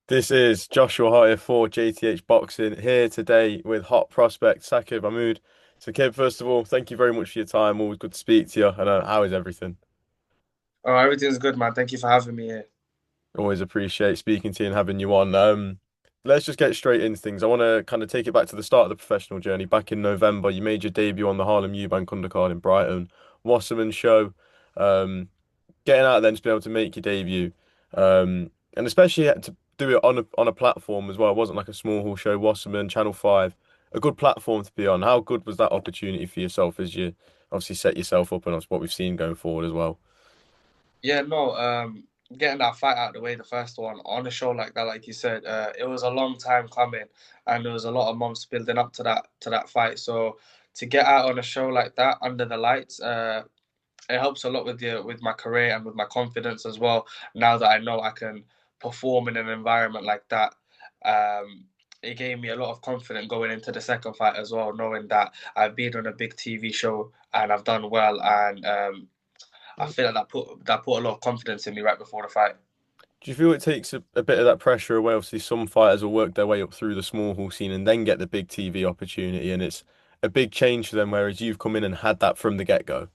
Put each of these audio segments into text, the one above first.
This is Joshua Hire for JTH Boxing here today with hot prospect Saqib Mehmood. Saqib, first of all, thank you very much for your time. Always good to speak to you. And how is everything? Oh, everything's good, man. Thank you for having me here. Always appreciate speaking to you and having you on. Let's just get straight into things. I want to kind of take it back to the start of the professional journey. Back in November, you made your debut on the Harlem Eubank undercard in Brighton. Wasserman show. Um, Getting out there and just being able to make your debut, and especially to do it on a platform as well. It wasn't like a small hall show. Wasserman, Channel 5, a good platform to be on. How good was that opportunity for yourself as you obviously set yourself up, and that's what we've seen going forward as well? Yeah, no, getting that fight out of the way, the first one on a show like that, like you said, it was a long time coming, and there was a lot of months building up to that fight. So to get out on a show like that under the lights, it helps a lot with my career and with my confidence as well. Now that I know I can perform in an environment like that, it gave me a lot of confidence going into the second fight as well, knowing that I've been on a big TV show and I've done well, and I feel like that put a lot of confidence in me right before the fight. Do you feel it takes a bit of that pressure away? Obviously, some fighters will work their way up through the small hall scene and then get the big TV opportunity, and it's a big change for them, whereas you've come in and had that from the get-go.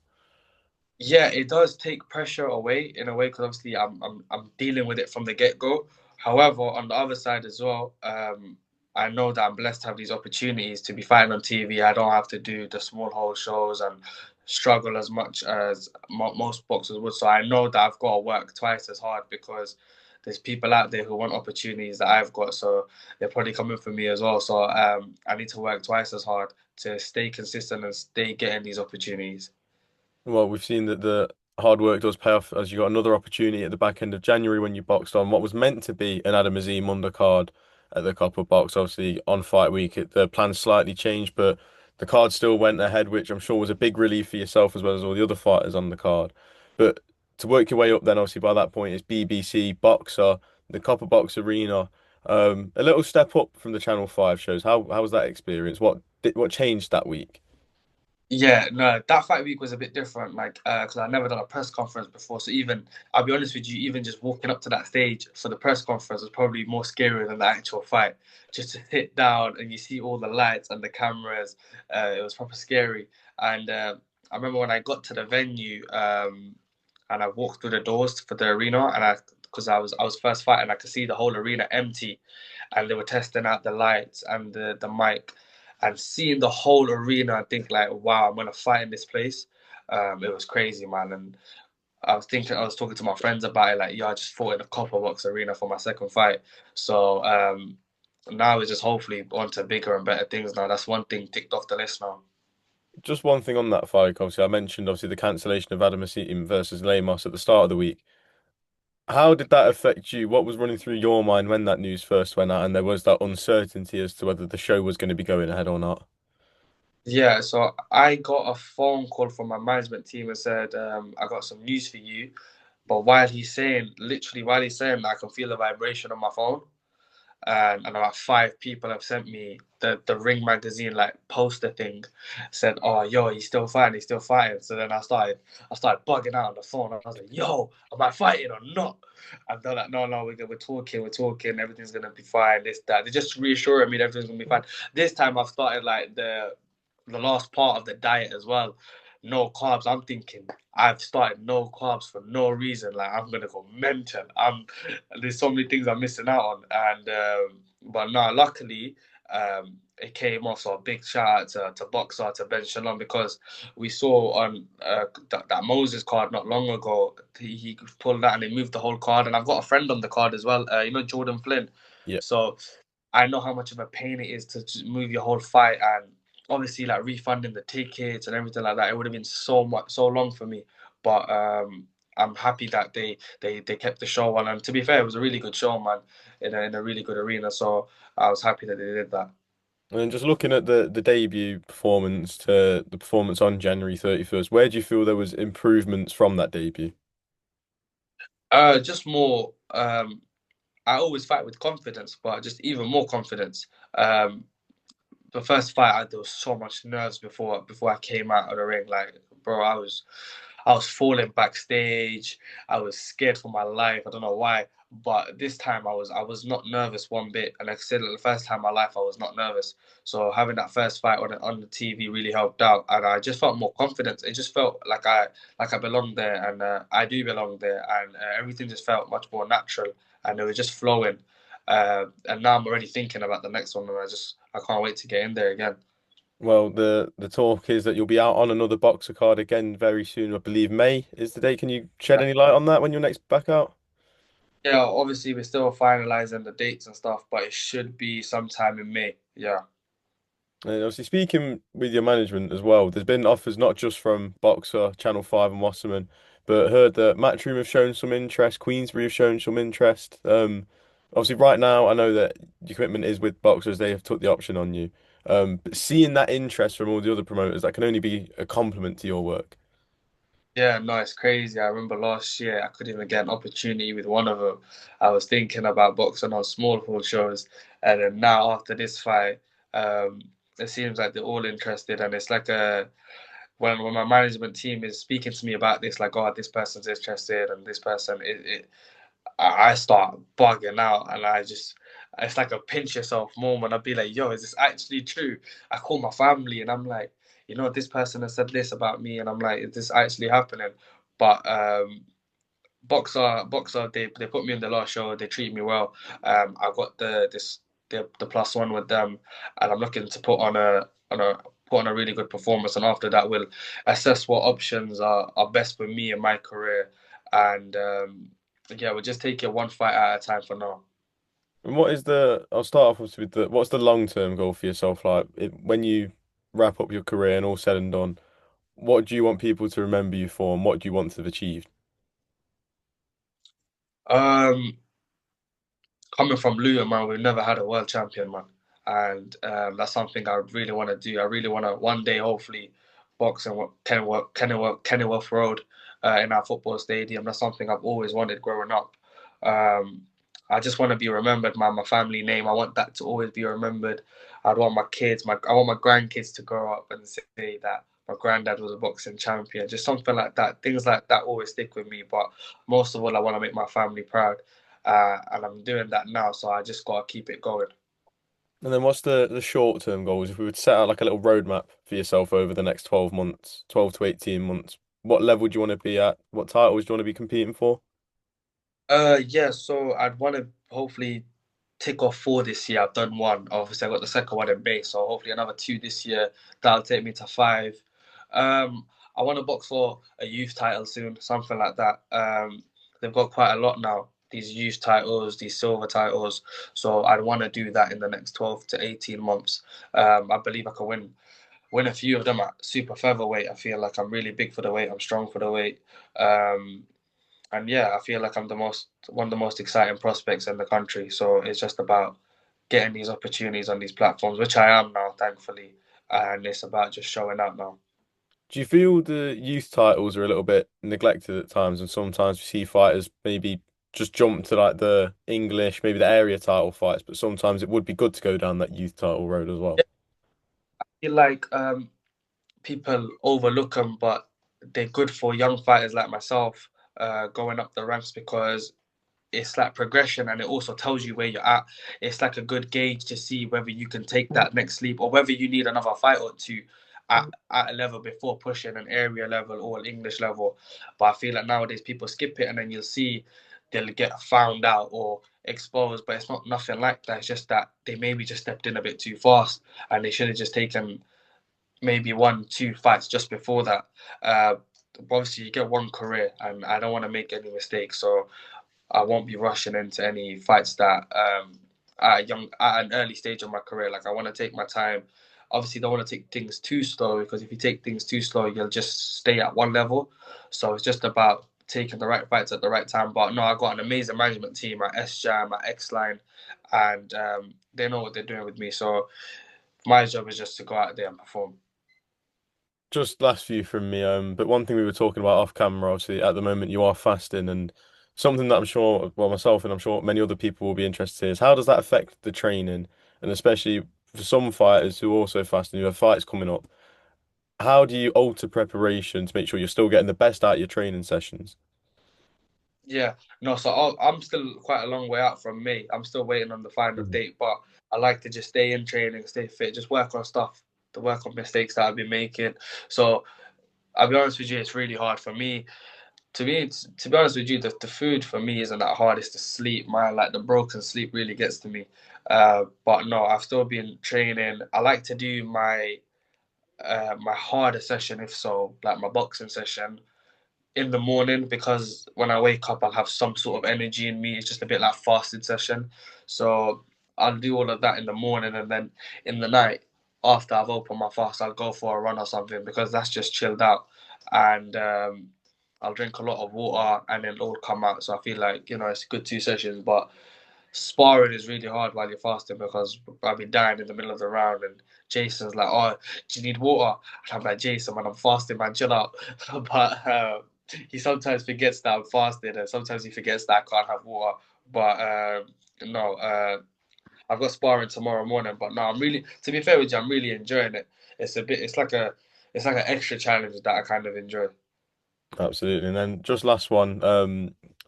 Yeah, it does take pressure away in a way because obviously I'm dealing with it from the get go. However, on the other side as well, I know that I'm blessed to have these opportunities to be fighting on TV. I don't have to do the small hole shows and struggle as much as most boxers would. So I know that I've got to work twice as hard because there's people out there who want opportunities that I've got. So they're probably coming for me as well. So I need to work twice as hard to stay consistent and stay getting these opportunities. Well, we've seen that the hard work does pay off as you got another opportunity at the back end of January when you boxed on what was meant to be an Adam Azim undercard at the Copper Box. Obviously, on fight week, the plans slightly changed, but the card still went ahead, which I'm sure was a big relief for yourself as well as all the other fighters on the card. But to work your way up, then obviously by that point, it's BBC Boxer, the Copper Box Arena. A little step up from the Channel 5 shows. How was that experience? What changed that week? Yeah, no, that fight week was a bit different, like, because I've never done a press conference before. So even, I'll be honest with you, even just walking up to that stage for the press conference was probably more scary than the actual fight. Just to sit down and you see all the lights and the cameras, it was proper scary. And I remember when I got to the venue, and I walked through the doors for the arena, and because I was first fighting, I could see the whole arena empty, and they were testing out the lights and the mic, and seeing the whole arena, I think like, wow, I'm gonna fight in this place. It was crazy, man. And I was talking to my friends about it, like, yeah, I just fought in a copper box arena for my second fight. So now it's just hopefully on to bigger and better things now. That's one thing ticked off the list now. Just one thing on that fight, obviously, I mentioned obviously the cancellation of Adam Asim versus Lemos at the start of the week. How did that affect you? What was running through your mind when that news first went out and there was that uncertainty as to whether the show was going to be going ahead or not? Yeah, so I got a phone call from my management team and said, I got some news for you. But literally while he's saying that, I can feel a vibration on my phone. And about five people have sent me the Ring magazine like poster thing, said, "Oh, yo, he's still fighting, he's still fighting." So then I started bugging out on the phone. I was like, "Yo, am I fighting or not?" And they're like, "No, no, we're talking, everything's gonna be fine." This that they're just reassuring me that everything's gonna be fine. This time I've started like the last part of the diet as well. No carbs. I'm thinking I've started no carbs for no reason. Like I'm gonna go mental. There's so many things I'm missing out on, and but no, luckily it came off. So a big shout out to Boxer, to Ben Shalom, because we saw on that Moses card not long ago. He pulled that and they moved the whole card, and I've got a friend on the card as well. Jordan Flynn. Yeah. So I know how much of a pain it is to just move your whole fight, and obviously like refunding the tickets and everything like that. It would have been so long for me, but I'm happy that they kept the show on. And to be fair, it was a really good show, man, in a really good arena. So I was happy that they did that. And then just looking at the debut performance to the performance on January 31st, where do you feel there was improvements from that debut? Just more. I always fight with confidence, but just even more confidence. Um, the first fight, there was so much nerves before I came out of the ring. Like, bro, I was. I was falling backstage. I was scared for my life. I don't know why, but this time I was not nervous one bit. And like I said, the first time in my life I was not nervous. So having that first fight on the TV really helped out, and I just felt more confident. It just felt like I belonged there, and I do belong there, and everything just felt much more natural, and it was just flowing. And now I'm already thinking about the next one, and I can't wait to get in there again. Well, the talk is that you'll be out on another boxer card again very soon. I believe May is the date. Can you shed any light on that when you're next back out? Yeah, obviously we're still finalizing the dates and stuff, but it should be sometime in May. Yeah. And obviously, speaking with your management as well, there's been offers not just from Boxer, Channel 5 and Wasserman, but heard that Matchroom have shown some interest, Queensbury have shown some interest. Obviously, right now, I know that your commitment is with Boxers, they have took the option on you. But seeing that interest from all the other promoters, that can only be a compliment to your work. Yeah, no, it's crazy. I remember last year I couldn't even get an opportunity with one of them. I was thinking about boxing on small hall shows, and then now after this fight, um, it seems like they're all interested, and it's like a when my management team is speaking to me about this, like, oh, this person's interested, and this person, I start bugging out, and it's like a pinch yourself moment. I'd be like, yo, is this actually true? I call my family and I'm like, this person has said this about me, and I'm like, is this actually happening? But Boxer, they put me in the last show. They treat me well. I got the plus one with them, and I'm looking to put on a really good performance. And after that, we'll assess what options are best for me in my career. And yeah, we'll just take it one fight at a time for now. And what is I'll start off with what's the long-term goal for yourself? Like when you wrap up your career and all said and done, what do you want people to remember you for and what do you want to have achieved? Um, Coming from Luton, man, we've never had a world champion, man, and that's something I really want to do. I really want to one day, hopefully, box in Kenilworth Road in our football stadium. That's something I've always wanted growing up. Um, I just want to be remembered, man. My family name, I want that to always be remembered. I'd want my kids, I want my grandkids to grow up and say that my granddad was a boxing champion. Just something like that. Things like that always stick with me. But most of all, I want to make my family proud, and I'm doing that now. So I just gotta keep it going. And then what's the short-term goals? If we would set out like a little roadmap for yourself over the next 12 months, 12 to 18 months, what level do you want to be at? What titles do you want to be competing for? Yeah. So I'd want to hopefully tick off four this year. I've done one. Obviously, I got the second one in May, so hopefully another two this year. That'll take me to five. I want to box for a youth title soon, something like that. They've got quite a lot now. These youth titles, these silver titles. So I'd want to do that in the next 12 to 18 months. I believe I can win a few of them at super featherweight. I feel like I'm really big for the weight. I'm strong for the weight. Um, and yeah, I feel like I'm the most one of the most exciting prospects in the country. So it's just about getting these opportunities on these platforms, which I am now, thankfully. And it's about just showing up now. Do you feel the youth titles are a little bit neglected at times, and sometimes we see fighters maybe just jump to like the English, maybe the area title fights, but sometimes it would be good to go down that youth title road as well. I feel like people overlook them, but they're good for young fighters like myself going up the ranks because it's like progression, and it also tells you where you're at. It's like a good gauge to see whether you can take that next leap or whether you need another fight or two at a level before pushing an area level or an English level. But I feel like nowadays people skip it, and then you'll see they'll get found out or exposed. But it's not nothing like that. It's just that they maybe just stepped in a bit too fast, and they should have just taken maybe one, two fights just before that. Uh, Obviously, you get one career, and I don't want to make any mistakes. So I won't be rushing into any fights that at an early stage of my career. Like I want to take my time. Obviously, don't want to take things too slow because if you take things too slow, you'll just stay at one level. So it's just about taking the right fights at the right time. But no, I got an amazing management team at SJAM, at X Line, and they know what they're doing with me. So my job is just to go out there and perform. Just last few from me, but one thing we were talking about off camera, obviously at the moment you are fasting, and something that I'm sure, well, myself and I'm sure many other people will be interested in is how does that affect the training, and especially for some fighters who are also fasting, who have fights coming up. how do you alter preparation to make sure you're still getting the best out of your training sessions? Yeah, no, so I'm still quite a long way out from May. I'm still waiting on the final Mhm. date, but I like to just stay in training, stay fit, just work on stuff, to work on mistakes that I've been making. So I'll be honest with you, it's really hard for me. To be honest with you, the food for me isn't that hard. It's the sleep, man. Like the broken sleep really gets to me. But no, I've still been training. I like to do my harder session, if so, like my boxing session in the morning because when I wake up, I'll have some sort of energy in me. It's just a bit like fasted session. So I'll do all of that in the morning, and then in the night, after I've opened my fast, I'll go for a run or something because that's just chilled out. And I'll drink a lot of water, and then it'll come out. So I feel like it's good 2 sessions, but sparring is really hard while you're fasting because I'll be dying in the middle of the round and Jason's like, "Oh, do you need water?" And I'm like, "Jason, man, I'm fasting, man, chill out." But he sometimes forgets that I'm fasting, and sometimes he forgets that I can't have water. But no, I've got sparring tomorrow morning. But no, to be fair with you, I'm really enjoying it. It's like an extra challenge that I kind of enjoy. Absolutely. And then just last one,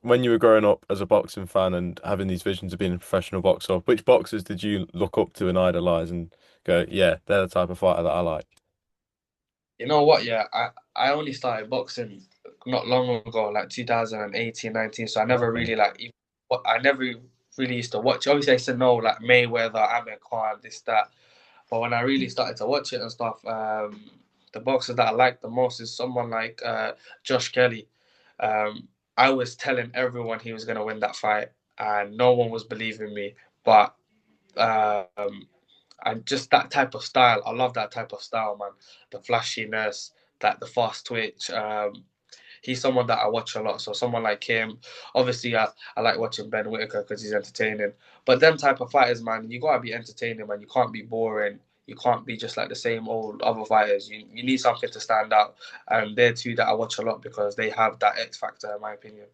when you were growing up as a boxing fan and having these visions of being a professional boxer, which boxers did you look up to and idolize and go, yeah, they're the type of fighter that I like? You know what? Yeah, I only started boxing not long ago, like 2018, 19. So I never Okay. really I never really used to watch. Obviously, I used to know like Mayweather, Amir Khan, this that. But when I really started to watch it and stuff, the boxer that I like the most is someone like Josh Kelly. I was telling everyone he was gonna win that fight, and no one was believing me. But um, and just that type of style. I love that type of style, man. The flashiness, that the fast twitch. He's someone that I watch a lot. So someone like him. Obviously, I like watching Ben Whitaker because he's entertaining. But them type of fighters, man, you gotta be entertaining, man. You can't be boring. You can't be just like the same old other fighters. You need something to stand out. And they're two that I watch a lot because they have that X factor, in my opinion.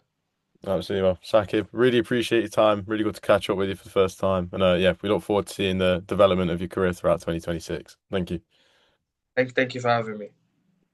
Absolutely. Well, Saqib, really appreciate your time. Really good to catch up with you for the first time. And yeah, we look forward to seeing the development of your career throughout 2026. Thank you. Thank you for having me.